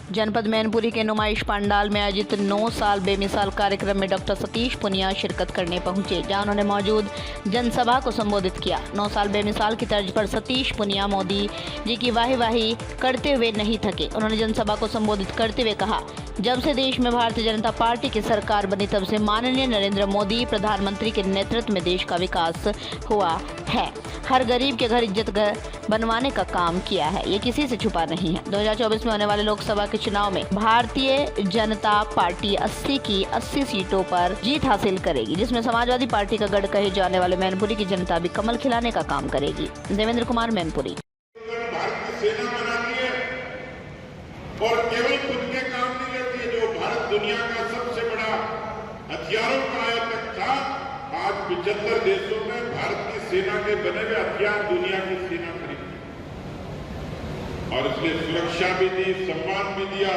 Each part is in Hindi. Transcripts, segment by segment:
जनपद मैनपुरी के नुमाइश पंडाल में आयोजित 9 साल बेमिसाल कार्यक्रम में डॉक्टर सतीश पुनिया शिरकत करने पहुंचे, जहां उन्होंने मौजूद जनसभा को संबोधित किया। 9 साल बेमिसाल की तर्ज पर सतीश पुनिया मोदी जी की वाही करते हुए नहीं थके। उन्होंने जनसभा को संबोधित करते हुए कहा, जब से देश में भारतीय जनता पार्टी की सरकार बनी तब से माननीय नरेंद्र मोदी प्रधानमंत्री के नेतृत्व में देश का विकास हुआ है। हर गरीब के घर इज्जत घर बनवाने का काम किया है, ये किसी से छुपा नहीं है। 2024 में होने वाले लोकसभा के चुनाव में भारतीय जनता पार्टी 80 की 80 सीटों पर जीत हासिल करेगी, जिसमें समाजवादी पार्टी का गढ़ कहे जाने वाले मैनपुरी की जनता भी कमल खिलाने का काम करेगी। देवेंद्र कुमार, मैनपुरी। और केवल खुद के काम नहीं लेती है, जो भारत दुनिया का सबसे बड़ा हथियारों का आयातक था, आज 75 देशों में भारत की सेना के बने हुए हथियार दुनिया की सेना खरीदी और इसलिए सुरक्षा भी दी, सम्मान भी दिया,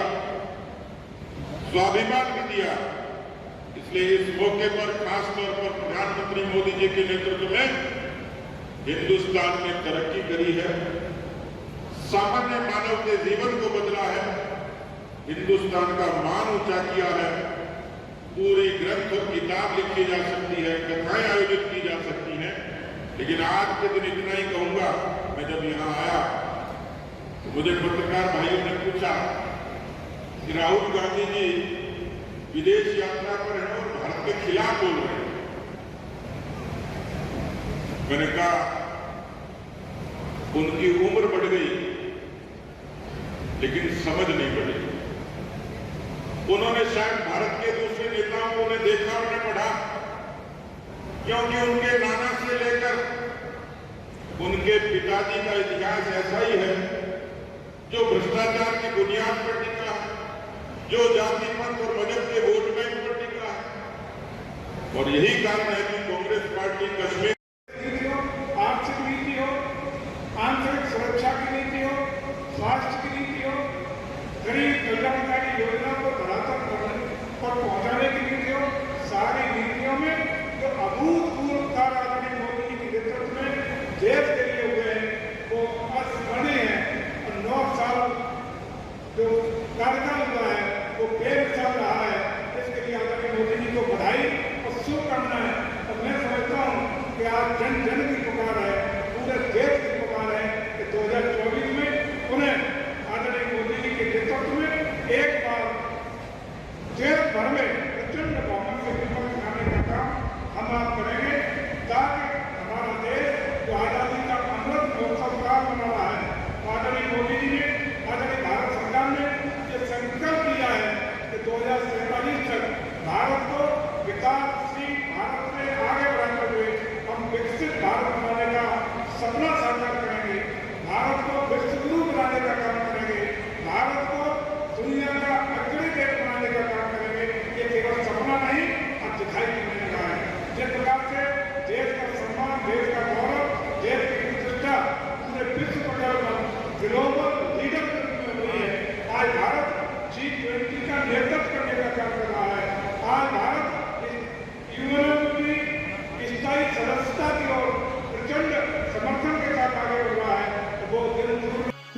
स्वाभिमान भी दिया। इसलिए इस मौके पर खासतौर पर प्रधानमंत्री मोदी जी के नेतृत्व में हिंदुस्तान ने तरक्की करी है, सामान्य मानव के जीवन को बदला है, हिंदुस्तान का मान ऊंचा किया है, पूरी ग्रंथ और किताब लिखी जा सकती है, कथाएं आयोजित की जा सकती हैं। लेकिन आज के दिन इतना ही कहूंगा, मैं जब यहां आया तो मुझे पत्रकार भाइयों ने पूछा कि राहुल गांधी जी विदेश यात्रा पर हैं और भारत के खिलाफ बोल रहे हैं। मैंने कहा उनकी उम्र बढ़ गई लेकिन समझ नहीं बढ़ी। उन्होंने शायद भारत के दूसरे नेताओं को देखा और पढ़ा, क्योंकि उनके नाना से लेकर उनके पिताजी का इतिहास ऐसा ही है जो भ्रष्टाचार की बुनियाद पर टिका है, जो जाति मत और मजहब के वोट बैंक पर टिका है। और यही कारण है कि कांग्रेस पार्टी कश्मीर आर्थिक नीति हो, आंतरिक सुरक्षा की नीति हो, स्वास्थ्य की नीति हो, गरीब कल्याणकारी योजना को धरातल पर पहुंचाने की नीति हो, सारी नीतियों में जो अभूतपूर्व कार्य आदरणीय मोदी जी के नेतृत्व में देश के लिए हुए हैं वो अविस्मरणीय है। और 9 साल जो कार्यकाल हुआ है वो बेमिसाल रहा है। इसके लिए आदरणीय मोदी जी को बधाई और शुभकामनाएं। और मैं समझता हूँ कि आज जन जन की पुकार है, पूरे देश की पुकार है कि 2024 में उन्हें आदरणीय मोदी जी के नेतृत्व में एक बार देश भर में प्रचंड बहुमत से विपक्ष बनाने का काम हम आप करेंगे, ताकि हमारा देश जो आजादी का अमृत महोत्सव का मना रहा है, आदरणीय मोदी जी ने, आदरणीय भारत सरकार ने ये संकल्प लिया है कि 2047 तक भारत को विकासशील भारत में आगे बढ़ाते हुए हम विकसित भारत बनाने का सपना साकार करेंगे, भारत को विश्वगुरु बनाने का काम करेंगे, भारत को दुनिया का अग्रणी देश बनाने का काम करेंगे। ये केवल सपना नहीं, अब दिखाई देने लगा है। जिस प्रकार से देश का सम्मान, देश का गौरव, देश की प्रतिष्ठा पूरे विश्व पटल पर ग्लोबल लीडर के रूप में हुई है, आज भारत G20 का नेतृत्व करने का काम कर रहा है। आज भारत यूएन की स्थायी सदस्यता की ओर प्रचंड समर्थन के साथ आगे बढ़ रहा है। वो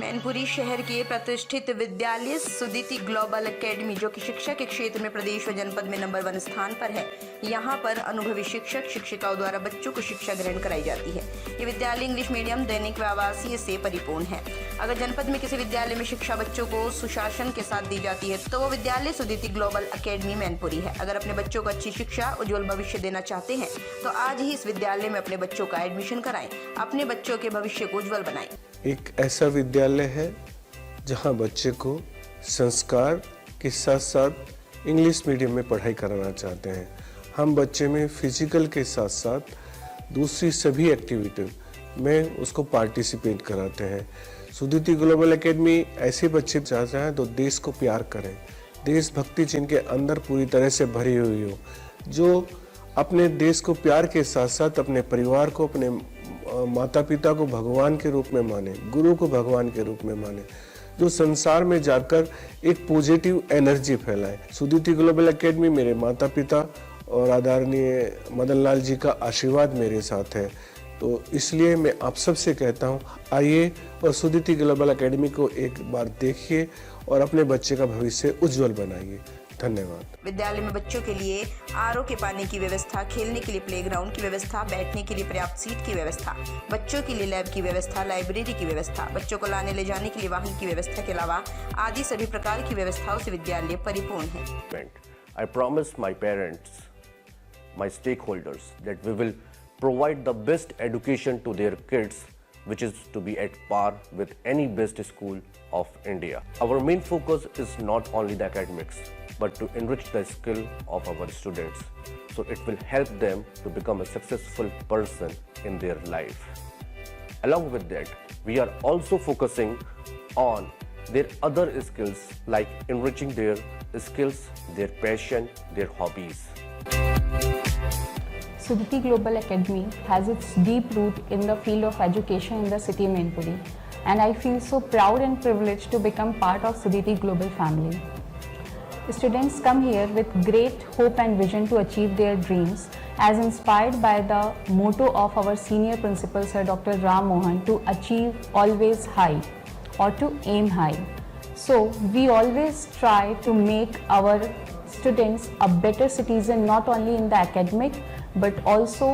मैनपुरी शहर के प्रतिष्ठित विद्यालय सुदीति ग्लोबल एकेडमी, जो कि शिक्षा के क्षेत्र में प्रदेश व जनपद में नंबर 1 स्थान पर है, यहाँ पर अनुभवी शिक्षक शिक्षिकाओं द्वारा बच्चों को शिक्षा ग्रहण कराई जाती है। ये विद्यालय इंग्लिश मीडियम, दैनिक व आवासीय से परिपूर्ण है। अगर जनपद में किसी विद्यालय में शिक्षा बच्चों को सुशासन के साथ दी जाती है तो वो विद्यालय सुदीति ग्लोबल एकेडमी मैनपुरी है। अगर अपने बच्चों को अच्छी शिक्षा, उज्ज्वल भविष्य देना चाहते हैं तो आज ही इस विद्यालय में अपने बच्चों का एडमिशन कराएं, अपने बच्चों के भविष्य को उज्ज्वल बनाएं। एक ऐसा विद्यालय है जहां बच्चे को संस्कार के साथ साथ इंग्लिश मीडियम में पढ़ाई कराना चाहते हैं। हम बच्चे में फिजिकल के साथ साथ दूसरी सभी एक्टिविटी में उसको पार्टिसिपेट कराते हैं। सुदीति ग्लोबल एकेडमी ऐसे बच्चे चाहते हैं तो देश को प्यार करें, देशभक्ति जिनके अंदर पूरी तरह से भरी हुई हो, जो अपने देश को प्यार के साथ साथ अपने परिवार को, अपने माता पिता को भगवान के रूप में माने, गुरु को भगवान के रूप में माने, जो संसार में जाकर एक पॉजिटिव एनर्जी फैलाए। सुदीति ग्लोबल एकेडमी मेरे माता पिता और आदरणीय मदन लाल जी का आशीर्वाद मेरे साथ है। तो इसलिए मैं आप सबसे कहता हूँ, आइए और सुदिति ग्लोबल एकेडमी को एक बार देखिए और अपने बच्चे का भविष्य उज्जवल बनाइए। धन्यवाद। विद्यालय में बच्चों के लिए आरओ के पानी की व्यवस्था, खेलने के लिए प्लेग्राउंड की व्यवस्था, बैठने के लिए पर्याप्त सीट की व्यवस्था, बच्चों के लिए लैब की व्यवस्था, लाइब्रेरी की व्यवस्था, बच्चों को लाने ले जाने के लिए वाहन की व्यवस्था के अलावा आदि सभी प्रकार की व्यवस्थाओं से विद्यालय परिपूर्ण है। I promise my parents, my stakeholders, that we will provide the best education to their kids, which is to be at par with any best school of India. Our main focus is not only the academics, but to enrich the skill of our students, so it will help them to become a successful person in their life. Along with that, we are also focusing on their other skills, like enriching their skills, their passion, their hobbies. Suditi Global Academy has its deep root in the field of education in the city Mainpuri, and I feel so proud and privileged to become part of Suditi Global family. Students come here with great hope and vision to achieve their dreams, as inspired by the motto of our senior principal Sir Dr. Ram Mohan, to achieve always high or to aim high. So we always try to make our students a better citizen, not only in the academic but also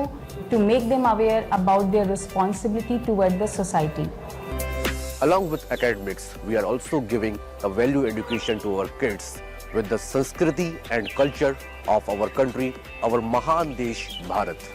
to make them aware about their responsibility toward the society. Along with academics, we are also giving a value education to our kids with the Sanskriti and culture of our country, our Mahan Desh Bharat.